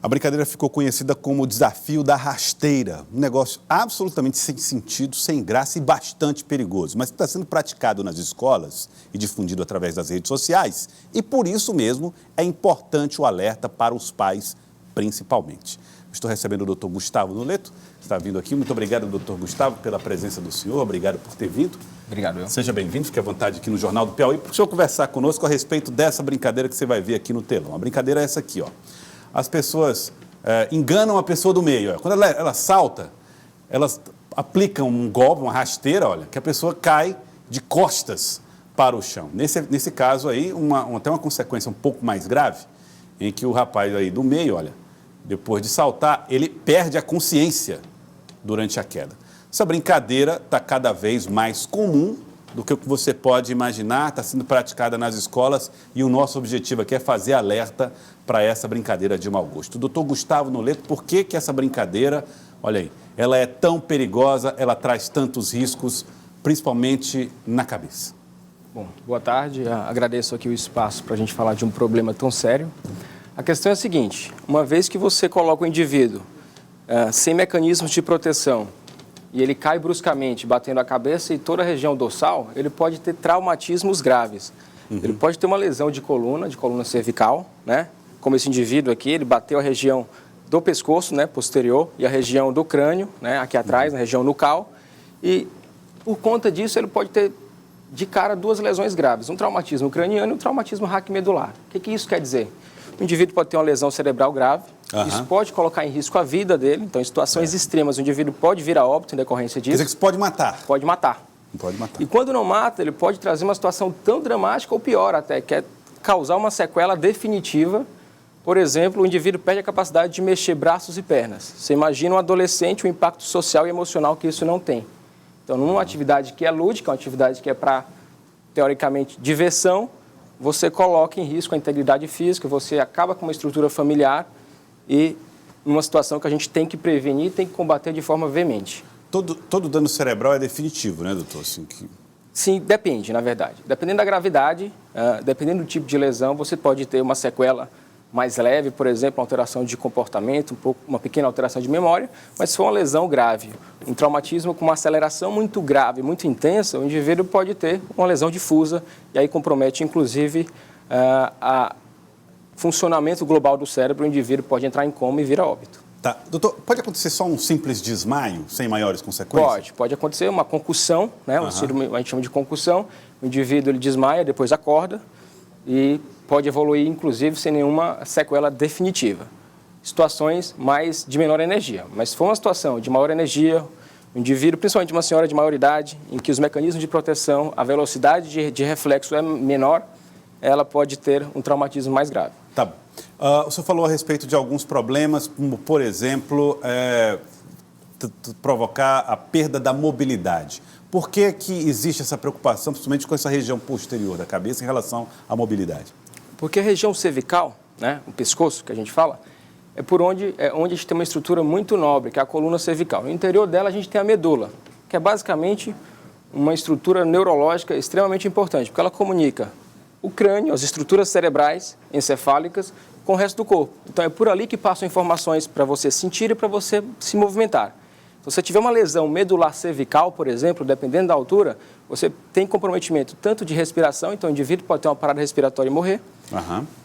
A brincadeira ficou conhecida como o desafio da rasteira, um negócio absolutamente sem sentido, sem graça e bastante perigoso, mas que está sendo praticado nas escolas e difundido através das redes sociais, e por isso mesmo é importante o alerta para os pais, principalmente. Estou recebendo o doutor Gustavo Noleto, que está vindo aqui. Muito obrigado, doutor Gustavo, pela presença do senhor, obrigado por ter vindo. Obrigado, eu. Seja bem-vindo, fique à vontade aqui no Jornal do Piauí, para o senhor conversar conosco a respeito dessa brincadeira que você vai ver aqui no telão. A brincadeira é essa aqui, ó. As pessoas enganam a pessoa do meio. Ó. Quando ela salta, elas aplicam um golpe, uma rasteira, olha, que a pessoa cai de costas para o chão. Nesse caso aí, até uma consequência um pouco mais grave, em que o rapaz aí do meio, olha, depois de saltar, ele perde a consciência durante a queda. Essa brincadeira está cada vez mais comum do que o que você pode imaginar, está sendo praticada nas escolas e o nosso objetivo aqui é fazer alerta para essa brincadeira de mau gosto. Doutor Gustavo Noleto, por que essa brincadeira, olha aí, ela é tão perigosa, ela traz tantos riscos, principalmente na cabeça? Bom, boa tarde, agradeço aqui o espaço para a gente falar de um problema tão sério. A questão é a seguinte, uma vez que você coloca o indivíduo sem mecanismos de proteção e ele cai bruscamente, batendo a cabeça e toda a região dorsal, ele pode ter traumatismos graves. Ele pode ter uma lesão de coluna cervical, né? Como esse indivíduo aqui, ele bateu a região do pescoço, né, posterior, e a região do crânio, né, aqui atrás, na região nucal, e por conta disso ele pode ter de cara duas lesões graves, um traumatismo craniano e um traumatismo raquimedular. O que isso quer dizer? O indivíduo pode ter uma lesão cerebral grave, isso pode colocar em risco a vida dele, então em situações extremas o indivíduo pode vir a óbito em decorrência disso. Quer dizer que isso pode matar? Pode matar. Pode matar. E quando não mata, ele pode trazer uma situação tão dramática ou pior até, que é causar uma sequela definitiva. Por exemplo, o indivíduo perde a capacidade de mexer braços e pernas. Você imagina um adolescente, o impacto social e emocional que isso não tem. Então, numa atividade que é lúdica, uma atividade que é para, teoricamente, diversão, você coloca em risco a integridade física, você acaba com uma estrutura familiar e uma situação que a gente tem que prevenir e tem que combater de forma veemente. Todo dano cerebral é definitivo, né, doutor? Assim, Sim, depende, na verdade. Dependendo da gravidade, dependendo do tipo de lesão, você pode ter uma sequela mais leve, por exemplo, uma alteração de comportamento, uma pequena alteração de memória, mas se for uma lesão grave, um traumatismo com uma aceleração muito grave, muito intensa, o indivíduo pode ter uma lesão difusa e aí compromete, inclusive, o funcionamento global do cérebro, o indivíduo pode entrar em coma e vir a óbito. Tá. Doutor, pode acontecer só um simples desmaio, sem maiores consequências? Pode acontecer uma concussão, né? A gente chama de concussão, o indivíduo ele desmaia, depois acorda e pode evoluir, inclusive, sem nenhuma sequela definitiva. Situações de menor energia. Mas se for uma situação de maior energia, o indivíduo, principalmente uma senhora de maior idade, em que os mecanismos de proteção, a velocidade de reflexo é menor, ela pode ter um traumatismo mais grave. Tá bom. O senhor falou a respeito de alguns problemas, como, por exemplo, provocar a perda da mobilidade. Por que existe essa preocupação, principalmente com essa região posterior da cabeça, em relação à mobilidade? Porque a região cervical, né, o pescoço que a gente fala, é onde a gente tem uma estrutura muito nobre, que é a coluna cervical. No interior dela a gente tem a medula, que é basicamente uma estrutura neurológica extremamente importante, porque ela comunica o crânio, as estruturas cerebrais, encefálicas, com o resto do corpo. Então é por ali que passam informações para você sentir e para você se movimentar. Se você tiver uma lesão medular cervical, por exemplo, dependendo da altura, você tem comprometimento tanto de respiração, então o indivíduo pode ter uma parada respiratória e morrer,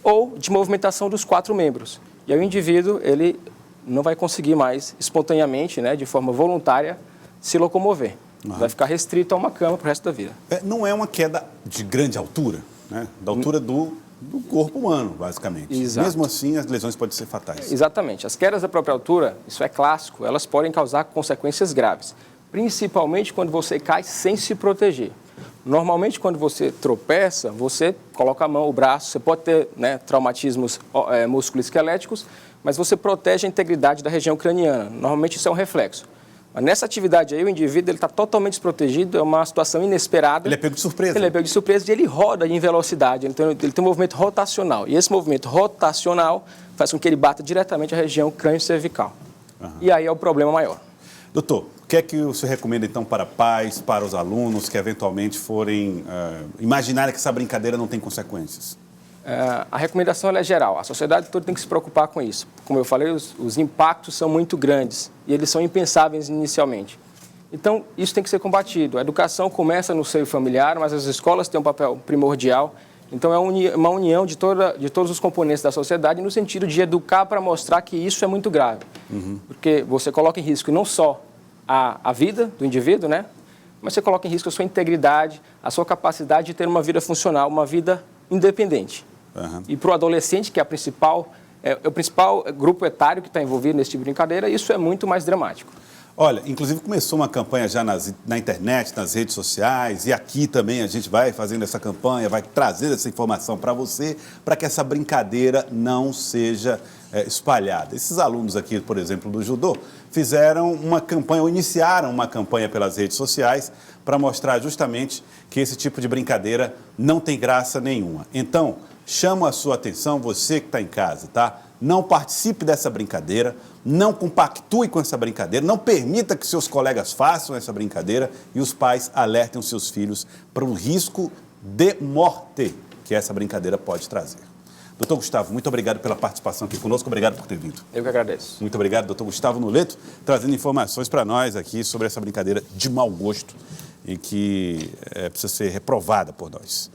ou de movimentação dos 4 membros. E aí o indivíduo ele não vai conseguir mais, espontaneamente, né, de forma voluntária, se locomover. Vai ficar restrito a uma cama para o resto da vida. Não é uma queda de grande altura, né? Da altura do corpo humano, basicamente. Exato. Mesmo assim, as lesões podem ser fatais. Exatamente. As quedas da própria altura, isso é clássico, elas podem causar consequências graves, principalmente quando você cai sem se proteger. Normalmente, quando você tropeça, você coloca a mão, o braço, você pode ter, né, traumatismos musculoesqueléticos, mas você protege a integridade da região craniana. Normalmente, isso é um reflexo. Mas nessa atividade aí, o indivíduo está totalmente desprotegido, é uma situação inesperada. Ele é pego de surpresa. Ele é pego de surpresa e ele roda em velocidade, ele tem um movimento rotacional. E esse movimento rotacional faz com que ele bata diretamente a região crânio-cervical. E aí é o problema maior. Doutor, o que é que o senhor recomenda, então, para pais, para os alunos que eventualmente forem imaginarem que essa brincadeira não tem consequências? A recomendação ela é geral, a sociedade toda tem que se preocupar com isso. Como eu falei, os impactos são muito grandes e eles são impensáveis inicialmente. Então, isso tem que ser combatido. A educação começa no seio familiar, mas as escolas têm um papel primordial. Então, é uma união de todos os componentes da sociedade no sentido de educar para mostrar que isso é muito grave. Porque você coloca em risco não só a vida do indivíduo, né? Mas você coloca em risco a sua integridade, a sua capacidade de ter uma vida funcional, uma vida independente. E para o adolescente, que é o principal grupo etário que está envolvido nesse tipo de brincadeira, isso é muito mais dramático. Olha, inclusive começou uma campanha já na internet, nas redes sociais, e aqui também a gente vai fazendo essa campanha, vai trazer essa informação para você, para que essa brincadeira não seja espalhada. Esses alunos aqui, por exemplo, do judô, fizeram uma campanha, ou iniciaram uma campanha pelas redes sociais para mostrar justamente que esse tipo de brincadeira não tem graça nenhuma. Então, chamo a sua atenção, você que está em casa, tá? Não participe dessa brincadeira, não compactue com essa brincadeira, não permita que seus colegas façam essa brincadeira e os pais alertem os seus filhos para o risco de morte que essa brincadeira pode trazer. Doutor Gustavo, muito obrigado pela participação aqui conosco, obrigado por ter vindo. Eu que agradeço. Muito obrigado, doutor Gustavo Nuleto, trazendo informações para nós aqui sobre essa brincadeira de mau gosto e que precisa ser reprovada por nós.